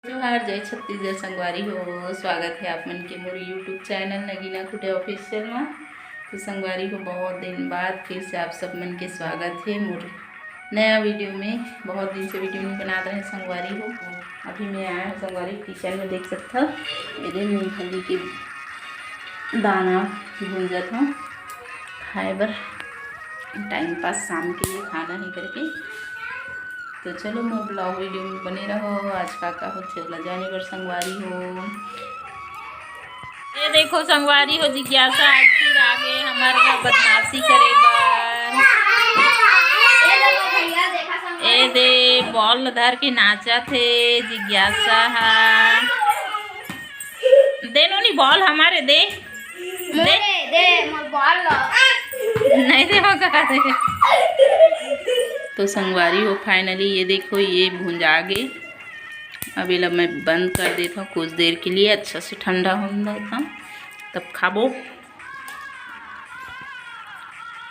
जोहार जय छत्तीसगढ़ संगवारी हो। स्वागत है आप मन के मोर यूट्यूब चैनल नगीना खुटे ऑफिशियल में। तो संगवारी हो बहुत दिन बाद फिर से आप सब मन के स्वागत है मोर नया वीडियो में। बहुत दिन से वीडियो नहीं बना रहे संगवारी हो। अभी मैं आया हूँ संगवारी किचन में, देख सकता मेरे मूँगफली के दाना भूंजत हूँ खाए बर टाइम पास शाम के लिए खाना ही करके। तो चलो मैं ब्लॉग वीडियो में बने रहो। आज का होते वाला जाने पर संगवारी हो। ये देखो संगवारी हो जिज्ञासा आज फिर आगे हमारे बदमाशी करे बर। ए दे बॉल धर के नाचा थे जिज्ञासा है। दे नो बॉल हमारे दे दे बॉल नहीं दे दे। तो संगवारी हो फाइनली ये देखो ये भुंजा गए। अभी लब मैं बंद कर देता हूँ कुछ देर के लिए, अच्छा से ठंडा हो जाता तब खाबो।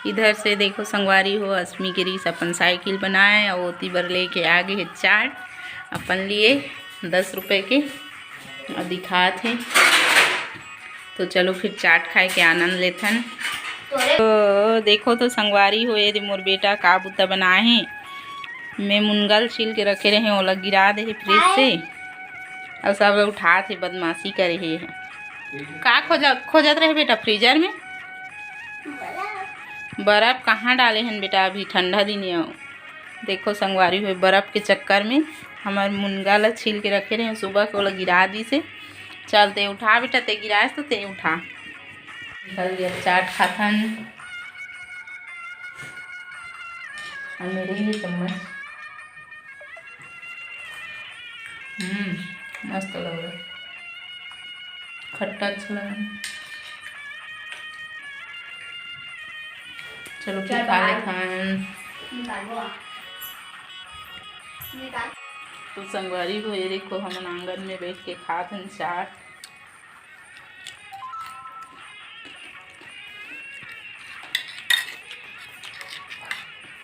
इधर से देखो संगवारी हो अस्मी के रीस अपन साइकिल बनाए और ओती बर लेके आ गए चाट अपन लिए 10 रुपए के और दिखा थे। तो चलो फिर चाट खाए के आनंद लेथन। तो देखो तो संगवारी हो ये मोर बेटा का बुता बनाए हैं। मैं मुनगल छील के रखे रहे ओला गिरा दे फ्रिज से और सब उठा थे बदमाशी करे है। का खोजत रहे बेटा फ्रीजर में बर्फ़ कहाँ डाले हैं बेटा, अभी ठंडा दिन है। देखो संगवारी हुए बर्फ़ के चक्कर में हमारे मुनगा छील के रखे रहे सुबह को ओला गिरा दी से। चलते उठा बेटा ते गिराए तो ते उठा निकल गया चाट खाथन। मेरे ही चम्मच मस्त लग रहा है, खट्टा अच्छा लग रहा। चलो फिर खा ले खान। तो संगवारी को ये देखो हम आंगन में बैठ के खाथन चाट।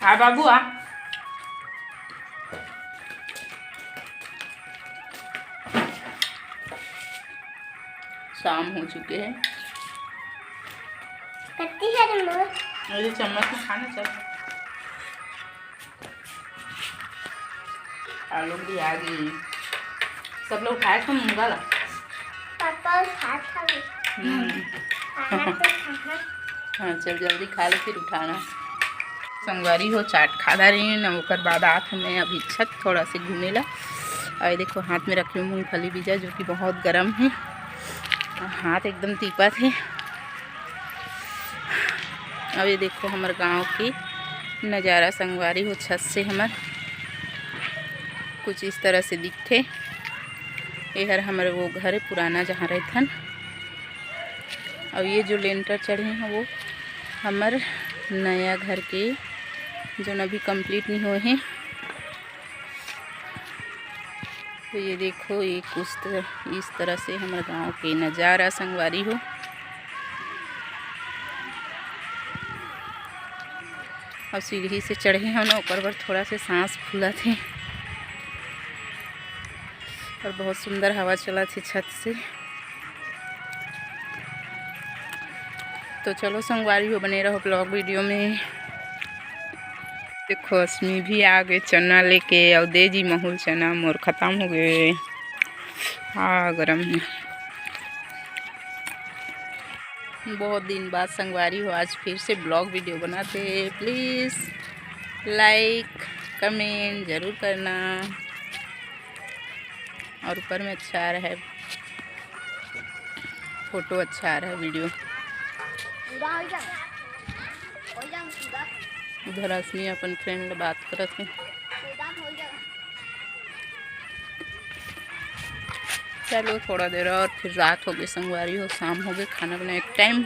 आ बाबू आ। शाम हो चुके हैं। मुझे चम्मच में खाना चल। आलू भी आ गई, सब लोग खाए थे मुंगा ला। हाँ चल जल्दी खा ले फिर उठाना। संगवारी हो चाट खादा रही न ओकर बाद आत मैं अभी छत थोड़ा से घूमेला। और देखो हाथ में रखी हूँ मूँगफली बीजा जो कि बहुत गर्म है, हाथ एकदम तीपा थे। अब ये देखो हमारे गांव की नज़ारा संगवारी हो। छत से हमार कुछ इस तरह से दिखते। यह हमारे वो घर है पुराना जहाँ रहथन। और ये जो लेंटर चढ़े हैं वो हमारे नया घर के जो अभी कंप्लीट नहीं हुए हैं। तो ये देखो ये कुछ इस तरह से हमारे गांव के नज़ारा संगवारी हो। और सीढ़ी से चढ़े हैं ना ऊपर पर थोड़ा से सांस फूला थे और बहुत सुंदर हवा चला थी छत से। तो चलो संगवारी हो बने रहो ब्लॉग वीडियो में। देखो अस्मी भी आ गए चना लेके और दे जी महूल चना मोर ख़त्म हो गए। हाँ गरम है। बहुत दिन बाद संगवारी हो आज फिर से ब्लॉग वीडियो बनाते। प्लीज़ लाइक कमेंट ज़रूर करना और ऊपर में अच्छा आ रहा है फोटो, अच्छा आ रहा है वीडियो। उधर अस्मी अपन फ्रेंड बात करत है। चलो थोड़ा देर और फिर रात हो गई संगवारी हो, शाम हो गई, खाना बनाने का टाइम।